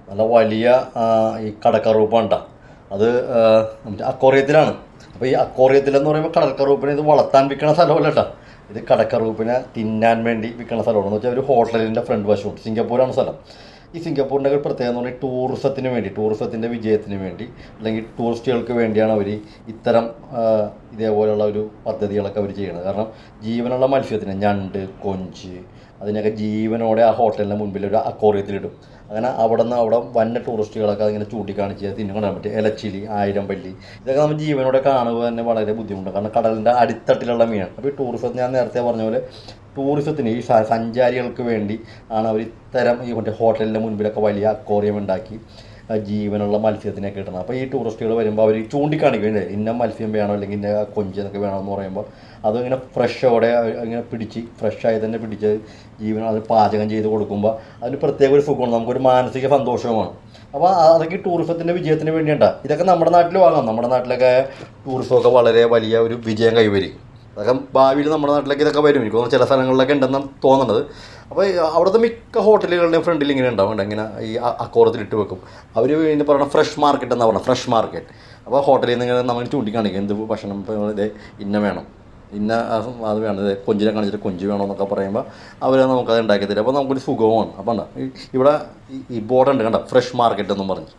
നല്ല വലിയ ഈ കടക്കറൂപ്പാണ് കേട്ടോ. അത് അക്വേറിയത്തിലാണ്. അപ്പോൾ ഈ അക്വേറിയത്തിലെന്ന് പറയുമ്പോൾ കടൽക്കറൂപ്പിനെ ഇത് വളർത്താൻ വിൽക്കണ സ്ഥലമല്ല കേട്ടോ. ഇത് കടക്കറൂപ്പിനെ തിന്നാൻ വേണ്ടി വിൽക്കണ സ്ഥലമാണ്. എന്ന് വെച്ചാൽ ഒരു ഹോട്ടലിൻ്റെ ഫ്രണ്ട് വശമുണ്ട്. സിംഗപ്പൂരാണ് സ്ഥലം. ഈ സിംഗപ്പൂരിൻ്റെ ഒരു പ്രത്യേകത എന്ന് പറഞ്ഞാൽ ടൂറിസത്തിന് വേണ്ടി, ടൂറിസത്തിൻ്റെ വിജയത്തിന് വേണ്ടി, അല്ലെങ്കിൽ ടൂറിസ്റ്റുകൾക്ക് വേണ്ടിയാണ് അവർ ഇത്തരം ഇതേപോലെയുള്ള ഒരു പദ്ധതികളൊക്കെ അവർ ചെയ്യുന്നത്. കാരണം ജീവനുള്ള മത്സ്യത്തിന്, ഞണ്ട്, കൊഞ്ച്, അതിനൊക്കെ ജീവനോടെ ആ ഹോട്ടലിൻ്റെ മുൻപിൽ ഒരു അക്വേറിയത്തിലിടും. അങ്ങനെ അവിടെ വന്ന ടൂറിസ്റ്റുകളൊക്കെ അതിങ്ങനെ ചൂണ്ടിക്കാണിച്ച് തിന്നുകൊണ്ടാൻ പറ്റും. ഇലച്ചിലി, ആയിരംപല്ലി, ഇതൊക്കെ നമ്മൾ ജീവനോടെ കാണുക തന്നെ വളരെ ബുദ്ധിമുട്ടാണ്. കാരണം കടലിൻ്റെ അടിത്തട്ടിലുള്ള മീനാണ്. അപ്പോൾ ഈ ടൂറിസത്തിന് ഞാൻ നേരത്തെ പറഞ്ഞ പോലെ ടൂറിസത്തിന് ഈ സഞ്ചാരികൾക്ക് വേണ്ടി ആണ് അവർ ഇത്തരം ഈ മറ്റേ ഹോട്ടലിൻ്റെ മുൻപിലൊക്കെ വലിയ അക്വേറിയം ഉണ്ടാക്കി ജീവനുള്ള മത്സ്യത്തിനൊക്കെ കിട്ടുന്നത്. അപ്പോൾ ഈ ടൂറിസ്റ്റുകൾ വരുമ്പോൾ അവർ ചൂണ്ടിക്കാണിക്കുകയല്ലേ, ഇന്ന മത്സ്യം വേണോ അല്ലെങ്കിൽ ഇന്ന കൊഞ്ച് എന്നൊക്കെ വേണമെന്ന് പറയുമ്പോൾ അതിങ്ങനെ ഫ്രഷോടെ ഇങ്ങനെ പിടിച്ച് ഫ്രഷായി തന്നെ പിടിച്ച് ജീവനം അത് പാചകം ചെയ്ത് കൊടുക്കുമ്പോൾ അതിന് പ്രത്യേക ഒരു സുഖമാണ്, നമുക്കൊരു മാനസിക സന്തോഷവുമാണ്. അപ്പോൾ അതൊക്കെ ടൂറിസത്തിൻ്റെ വിജയത്തിന് വേണ്ടിയിട്ടാണ്. ഇതൊക്കെ നമ്മുടെ നാട്ടിൽ വാങ്ങാം. നമ്മുടെ നാട്ടിലൊക്കെ ടൂറിസമൊക്കെ വളരെ വലിയ ഒരു വിജയം കൈവരിക്കും. അതൊക്കെ ഭാവിയിൽ നമ്മുടെ നാട്ടിലേക്ക് ഇതൊക്കെ വരും. എനിക്ക് തോന്നുന്നു ചില സ്ഥലങ്ങളിലൊക്കെ ഉണ്ടെന്നാണ് തോന്നുന്നത്. അപ്പോൾ അവിടുത്തെ മിക്ക ഹോട്ടലുകളുടെയും ഫ്രണ്ടിൽ ഇങ്ങനെ ഉണ്ടാവും, ഇങ്ങനെ ഈ അക്വേറിയത്തിലിട്ട് വെക്കും. അവർ ഇതിന് പറയുന്നത് ഫ്രഷ് മാർക്കറ്റ് എന്നാണ് പറഞ്ഞത്, ഫ്രഷ് മാർക്കറ്റ്. അപ്പോൾ ഹോട്ടലിൽ നിന്ന് ഇങ്ങനെ നമ്മൾ ചൂണ്ടിക്കാണിക്കും എന്ത് ഭക്ഷണം, ഇപ്പോൾ ഇതേ ഇന്ന വേണം, ഇന്ന അത് വേണം, ഇത് കൊഞ്ചിനെ കാണിച്ചിട്ട് കൊഞ്ച് വേണമെന്നൊക്കെ പറയുമ്പോൾ അവർ നമുക്കത് ഉണ്ടാക്കി തരും. അപ്പോൾ നമുക്കൊരു സുഖവുമാണ്. അപ്പോൾ ഇവിടെ ഈ ബോർഡുണ്ട് കണ്ട, ഫ്രഷ് മാർക്കറ്റ് എന്നും പറഞ്ഞ്.